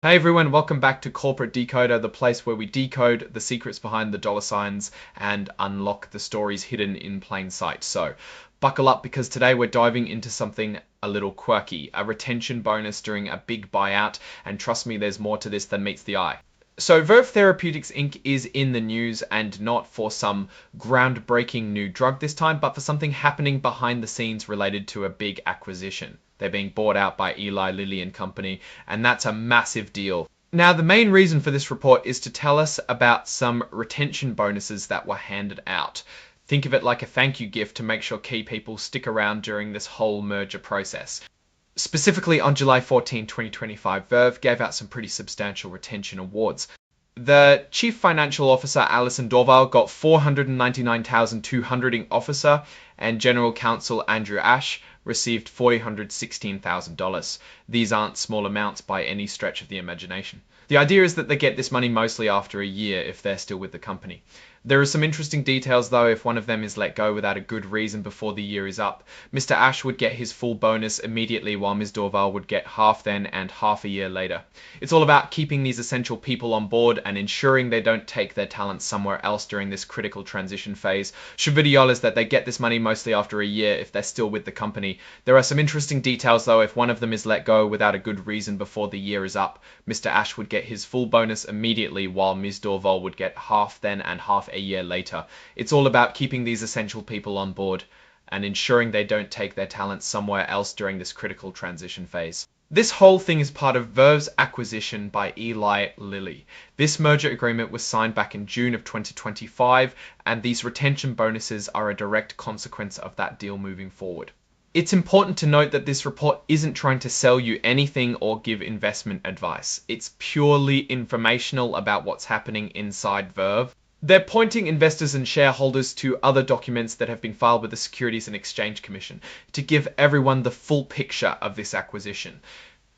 Hey everyone, welcome back to Corporate Decoder, the place where we decode the secrets behind the dollar signs and unlock the stories hidden in plain sight. So buckle up because today we're diving into something a little quirky, a retention bonus during a big buyout, and trust me, there's more to this than meets the eye. So Verve Therapeutics Inc. is in the news, and not for some groundbreaking new drug this time, but for something happening behind the scenes related to a big acquisition. They're being bought out by Eli Lilly and Company, and that's a massive deal. Now, the main reason for this report is to tell us about some retention bonuses that were handed out. Think of it like a thank you gift to make sure key people stick around during this whole merger process. Specifically on July 14, 2025, Verve gave out some pretty substantial retention awards. The Chief Financial Officer, Alison Dorval, got $499,200 in officer, and General Counsel Andrew Ashe received $416,000. These aren't small amounts by any stretch of the imagination. The idea is that they get this money mostly after a year if they're still with the company. There are some interesting details though if one of them is let go without a good reason before the year is up. Mr. Ashe would get his full bonus immediately while Ms. Dorval would get half then and half a year later. It's all about keeping these essential people on board and ensuring they don't take their talents somewhere else during this critical transition phase. Shavidiol is that they get this money mostly after a year if they're still with the company. There are some interesting details though if one of them is let go without a good reason before the year is up. Mr. Ashe would get his full bonus immediately while Ms. Dorval would get half then and half a year later. It's all about keeping these essential people on board and ensuring they don't take their talents somewhere else during this critical transition phase. This whole thing is part of Verve's acquisition by Eli Lilly. This merger agreement was signed back in June of 2025, and these retention bonuses are a direct consequence of that deal moving forward. It's important to note that this report isn't trying to sell you anything or give investment advice. It's purely informational about what's happening inside Verve. They're pointing investors and shareholders to other documents that have been filed with the Securities and Exchange Commission to give everyone the full picture of this acquisition.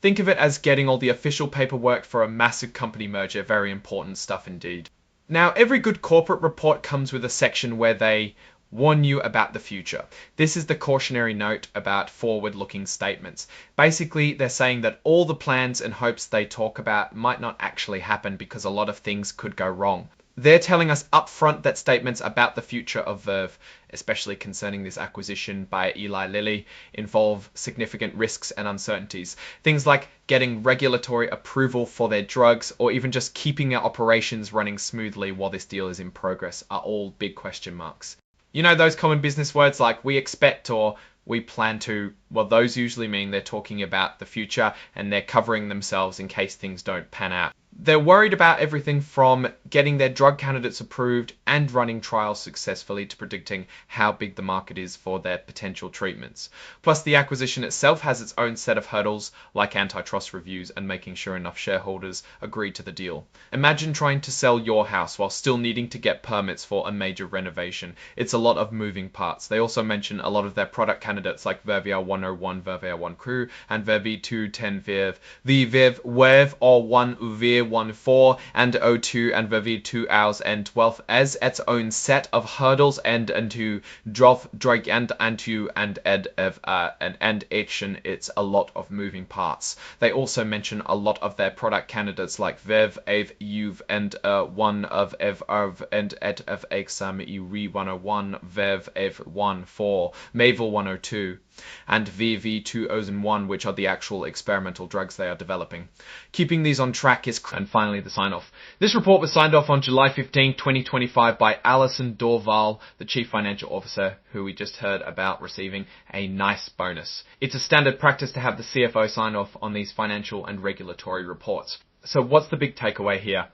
Think of it as getting all the official paperwork for a massive company merger. Very important stuff indeed. Now, every good corporate report comes with a section where they warn you about the future. This is the cautionary note about forward-looking statements. Basically, they're saying that all the plans and hopes they talk about might not actually happen because a lot of things could go wrong. They're telling us upfront that statements about the future of Verve, especially concerning this acquisition by Eli Lilly, involve significant risks and uncertainties. Things like getting regulatory approval for their drugs or even just keeping their operations running smoothly while this deal is in progress are all big question marks. You know those common business words like we expect or we plan to, well, those usually mean they're talking about the future and they're covering themselves in case things don't pan out. They're worried about everything from getting their drug candidates approved and running trials successfully to predicting how big the market is for their potential treatments. Plus, the acquisition itself has its own set of hurdles like antitrust reviews and making sure enough shareholders agree to the deal. Imagine trying to sell your house while still needing to get permits for a major renovation. It's a lot of moving parts. They also mention a lot of their product candidates like Verve 101, Verve 1 Crew, and Verve 210 Verve. The Verve Wave or 1 Verve 1.4 and 0.2 and Verve 2 hours and 12 as its own set of hurdles and to drag and to and ed of and action. It's a lot of moving parts. They also mention a lot of their product candidates like Verve Ave Uv and one of Ev Arv and et of Exam Uri 101 Verve Ev 1 4 Mavel 102 and VV2001, which are the actual experimental drugs they are developing. Keeping these on track is... And finally, the sign-off. This report was signed off on July 15, 2025 by Alison Dorval, the Chief Financial Officer, who we just heard about receiving a nice bonus. It's a standard practice to have the CFO sign off on these financial and regulatory reports. So what's the big takeaway here?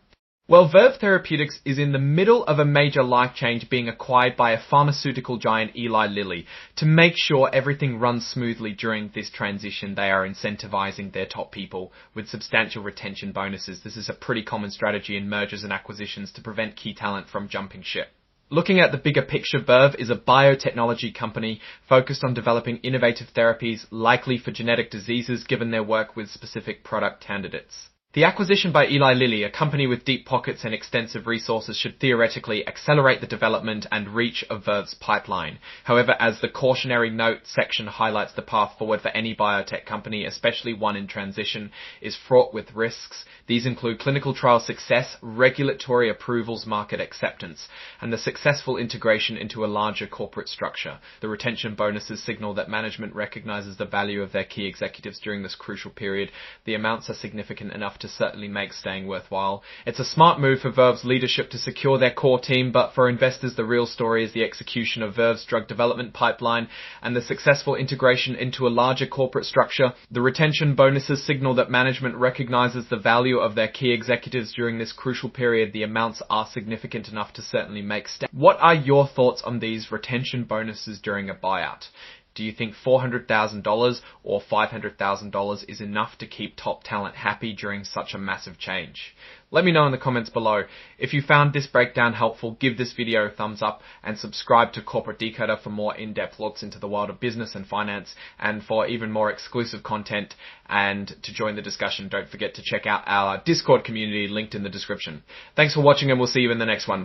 Well, Verve Therapeutics is in the middle of a major life change being acquired by a pharmaceutical giant Eli Lilly. To make sure everything runs smoothly during this transition, they are incentivizing their top people with substantial retention bonuses. This is a pretty common strategy in mergers and acquisitions to prevent key talent from jumping ship. Looking at the bigger picture, Verve is a biotechnology company focused on developing innovative therapies likely for genetic diseases given their work with specific product candidates. The acquisition by Eli Lilly, a company with deep pockets and extensive resources, should theoretically accelerate the development and reach of Verve's pipeline. However, as the cautionary note section highlights, the path forward for any biotech company, especially one in transition, is fraught with risks. These include clinical trial success, regulatory approvals, market acceptance, and the successful integration into a larger corporate structure. The retention bonuses signal that management recognizes the value of their key executives during this crucial period. The amounts are significant enough to certainly make staying worthwhile. It's a smart move for Verve's leadership to secure their core team, but for investors, the real story is the execution of Verve's drug development pipeline and the successful integration into a larger corporate structure. The retention bonuses signal that management recognizes the value of their key executives during this crucial period. The amounts are significant enough to certainly make staying. What are your thoughts on these retention bonuses during a buyout? Do you think $400,000 or $500,000 is enough to keep top talent happy during such a massive change? Let me know in the comments below. If you found this breakdown helpful, give this video a thumbs up and subscribe to Corporate Decoder for more in-depth looks into the world of business and finance, and for even more exclusive content. And to join the discussion, don't forget to check out our Discord community linked in the description. Thanks for watching, and we'll see you in the next one.